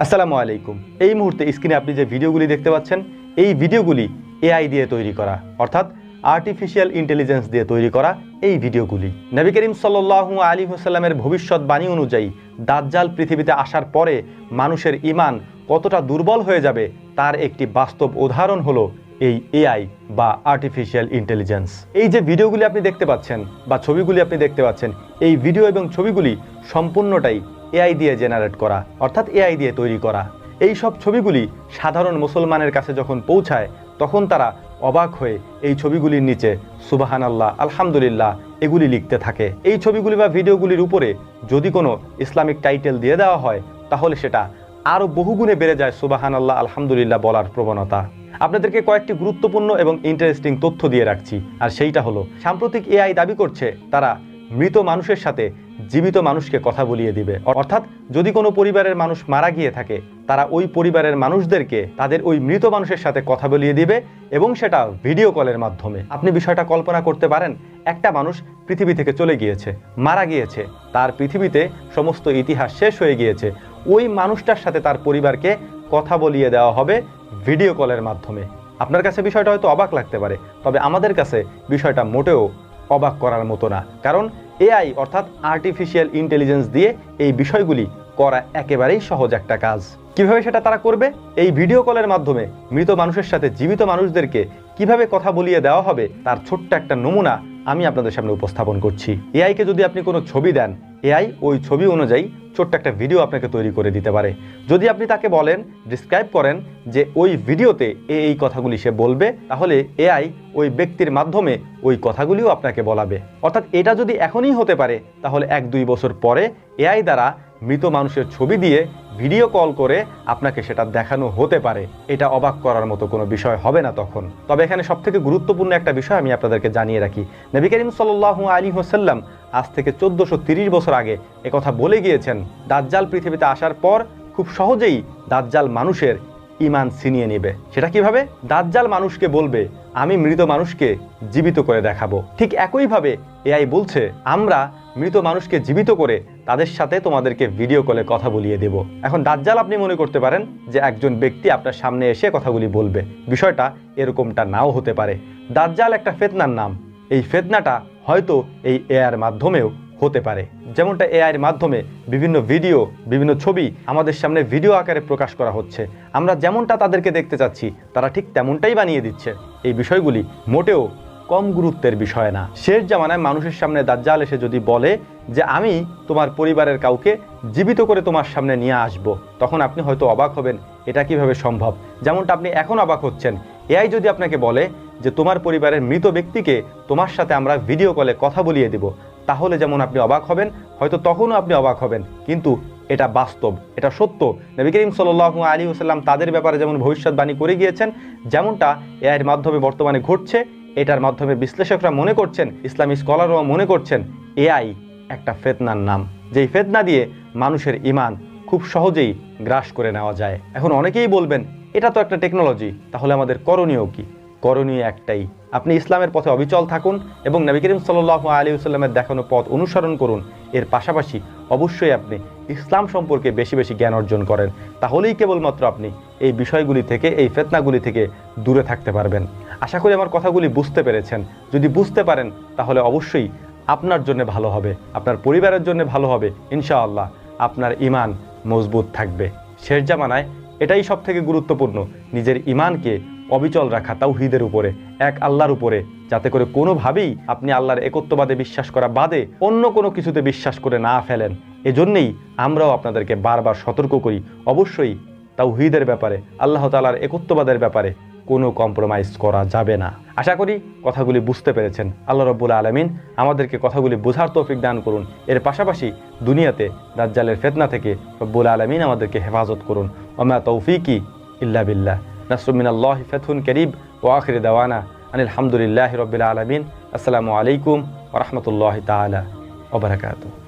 আসসালামু আলাইকুম। এই মুহূর্তে স্ক্রিনে আপনি যে ভিডিওগুলি দেখতে পাচ্ছেন, এই ভিডিওগুলি এআই দিয়ে তৈরি করা, অর্থাৎ আর্টিফিশিয়াল ইন্টেলিজেন্স দিয়ে তৈরি করা এই ভিডিওগুলি। নবী করিম সাল্লাল্লাহু আলাইহি ওয়াসাল্লামের ভবিষ্যৎবাণী অনুযায়ী দাজ্জাল পৃথিবীতে আসার পরে মানুষের ঈমান কতটা দুর্বল হয়ে যাবে তার একটি বাস্তব উদাহরণ হলো এই এআই বা আর্টিফিশিয়াল ইন্টেলিজেন্স। এই যে ভিডিওগুলি আপনি দেখতে পাচ্ছেন বা ছবিগুলি আপনি দেখতে পাচ্ছেন, এই ভিডিও এবং ছবিগুলি সম্পূর্ণটাই এআই দিয়ে জেনারেট করা, অর্থাৎ এআই দিয়ে তৈরি করা। এই সব ছবিগুলি সাধারণ মুসলমানের কাছে যখন পৌঁছায় তখন তারা অবাক হয়ে এই ছবিগুলির নিচে সুবহানাল্লাহ, আলহামদুলিল্লাহ এগুলি লিখতে থাকে। এই ছবিগুলি বা ভিডিওগুলির উপরে যদি কোনো ইসলামিক টাইটেল দিয়ে দেওয়া হয় তাহলে সেটা আরও বহুগুণে বেড়ে যায় সুবহানাল্লাহ, আলহামদুলিল্লাহ বলার প্রবণতা। আপনাদেরকে কয়েকটি গুরুত্বপূর্ণ এবং ইন্টারেস্টিং তথ্য দিয়ে রাখছি, আর সেইটা হলো সাম্প্রতিক এআই দাবি করছে তারা মৃত মানুষের সাথে জীবিত মানুষকে কথা বলিয়ে দিবে। অর্থাৎ যদি কোনো পরিবারের মানুষ মারা গিয়ে থাকে তারা ওই পরিবারের মানুষদেরকে তাদের ওই মৃত মানুষের সাথে কথা বলিয়ে দিবে, এবং সেটা ভিডিও কলের মাধ্যমে। আপনি বিষয়টা কল্পনা করতে পারেন, একটা মানুষ পৃথিবী থেকে চলে গিয়েছে, মারা গিয়েছে, তার পৃথিবীতে সমস্ত ইতিহাস শেষ হয়ে গিয়েছে, ওই মানুষটার সাথে তার পরিবারকে কথা বলিয়ে দেওয়া হবে ভিডিও কলের মাধ্যমে। আপনার কাছে বিষয়টা হয়তো অবাক লাগতে পারে, তবে আমাদের কাছে বিষয়টা মোটেও অবাক করার মতো না, কারণ এআই অর্থাৎ আর্টিফিশিয়াল ইন্টেলিজেন্স দিয়ে এই বিষয়গুলি করা একেবারেই সহজ একটা কাজ। কিভাবে সেটা তারা করবে? এই ভিডিও কলের মাধ্যমে মৃত মানুষের সাথে জীবিত মানুষদেরকে কিভাবে কথা বলিয়ে দেওয়া হবে তার ছোট্ট একটা নমুনা আমি আপনাদের সামনে উপস্থাপন করছি। এআইকে যদি আপনি কোনো ছবি দেন, এআই ওই ছবি অনুযায়ী ছোট্ট একটা ভিডিও আপনাকে তৈরি করে দিতে পারে। যদি আপনি তাকে বলেন, ডিসক্রাইব করেন যে ওই ভিডিওতে এই কথাগুলি সে বলবে, তাহলে এআই ওই ব্যক্তির মাধ্যমে ওই কথাগুলিও আপনাকে বলাবে। অর্থাৎ এটা যদি এখনই হতে পারে তাহলে 1-2 বছর পরে এআই দ্বারা মৃত মানুষের ছবি দিয়ে ভিডিও কল করে আপনাকে সেটা দেখানো হতে পারে। এটা অবাক করার মতো কোনো বিষয় হবে না তখন। তবে এখানে সবথেকে গুরুত্বপূর্ণ একটা বিষয় আমি আপনাদেরকে জানিয়ে রাখি, নবী করিম সাল্লাল্লাহু আলাইহি ওয়াসাল্লাম আজ থেকে 1430 বছর আগে একথা বলে গিয়েছেন, দাজ্জাল পৃথিবীতে আসার পর খুব সহজেই দাজ্জাল মানুষের ঈমান ছিনিয়ে নেবে। সেটা কিভাবে? দাজ্জাল মানুষকে বলবে, আমি মৃত মানুষকে জীবিত করে দেখাবো। ঠিক একইভাবে এআই বলছে, আমরা মৃত মানুষকে জীবিত করে তাদের সাথে তোমাদেরকে ভিডিও কলে কথা বলিয়ে দেব। এখন দাজ্জাল আপনি মনে করতে পারেন যে একজন ব্যক্তি আপনার সামনে এসে কথাগুলি বলবে, বিষয়টা এরকমটা নাও হতে পারে। দাজ্জাল একটা ফিতনার নাম। এই ফিতনাটা হয়তো এই এআইয়ের মাধ্যমেও হতে পারে। যেমনটা এআইয়ের মাধ্যমে বিভিন্ন ভিডিও, বিভিন্ন ছবি আমাদের সামনে ভিডিও আকারে প্রকাশ করা হচ্ছে, আমরা যেমনটা তাদেরকে দেখতে চাচ্ছি তারা ঠিক তেমনটাই বানিয়ে দিচ্ছে। এই বিষয়গুলি মোটেও কম গুরুত্বের বিষয় না। শেষ জামানায় মানুষের সামনে দাজ্জাল এসে যদি বলে যে আমি তোমার পরিবারের কাউকে জীবিত করে তোমার সামনে নিয়ে আসব, তখন আপনি হয়তো অবাক হবেন, এটা কিভাবে সম্ভব। যেমনটা আপনি এখন অবাক হচ্ছেন, এআই যদি আপনাকে বলে যে তোমার পরিবারের মৃত ব্যক্তিকে তোমার সাথে আমরা ভিডিও কলে কথা বলিয়ে দেব, তাহলে যেমন আপনি অবাক হবেন, হয়তো তখনও আপনি অবাক হবেন, কিন্তু এটা বাস্তব, এটা সত্য। নবী করিম সাল্লাল্লাহু আলাইহি ওয়াসাল্লাম তাদের ব্যাপারে যেমন ভবিষ্যৎবাণী করে গিয়েছেন, যেমনটা এআইয়ের মাধ্যমে বর্তমানে ঘটছে, এটার মাধ্যমে বিশ্লেষকরা মনে করছেন, ইসলামী স্কলাররা মনে করছেন এআই একটা ফিতনার নাম, যেই ফিতনা দিয়ে মানুষের ঈমান খুব সহজেই গ্রাস করে নেওয়া যায়। এখন অনেকেই বলবেন এটা তো একটা টেকনোলজি, তাহলে আমাদের করণীয় কি? করণীয় একটাই, আপনি ইসলামের পথে অবিচল থাকুন এবং নবী করিম সাল্লাল্লাহু আলাইহি ওয়াসাল্লামের দেখানো পথ অনুসরণ করুন। এর পাশাপাশি অবশ্যই আপনি ইসলাম সম্পর্কে বেশি বেশি জ্ঞান অর্জন করেন, তাহলেই কেবলমাত্র আপনি এই বিষয়গুলি থেকে, এই ফিতনাগুলি থেকে দূরে থাকতে পারবেন। আশা করি আমার কথাগুলি বুঝতে পেরেছেন। যদি বুঝতে পারেন তাহলে অবশ্যই আপনার জন্য ভালো হবে, আপনার পরিবারের জন্য ভালো হবে, ইনশাআল্লাহ আপনার ঈমান মজবুত থাকবে। শেষ জামানায় এটাই সব থেকে গুরুত্বপূর্ণ, নিজের ঈমানকে অবিচল রাখা তাওহীদের উপরে, এক আল্লাহর উপরে, যাতে করে কোনোভাবেই আপনি আল্লাহর একত্ববাদে বিশ্বাস করা বাদে অন্য কোনো কিছুতে বিশ্বাস করে না ফেলেন। এজন্যই আমরাও আপনাদেরকে বারবার সতর্ক করি, অবশ্যই তাওহীদের ব্যাপারে, আল্লাহ তাআলার একত্ববাদের ব্যাপারে কোনো কম্প্রোমাইজ করা যাবে না। আশা করি কথাগুলি বুঝতে পেরেছেন। আল্লাহ রাব্বুল আলামিন আমাদেরকে কথাগুলি বোঝার তৌফিক দান করুন। এর পাশাপাশি দুনিয়াতে দাজ্জালের ফিতনা থেকে রব্বুল আলামিন আমাদেরকে হেফাজত করুন। ওমা তৌফিকি ইল্লা বিল্লাহ। নাসরুম মিনাল্লাহি ফাতহুন কারীব ওয়া আখির দাওয়ানা আনিল হামদুলিল্লাহি রাব্বিল আলামিন। আসসালামু আলাইকুম ওয়া রাহমাতুল্লাহি তাআলা ওয়া বারাকাতুহু।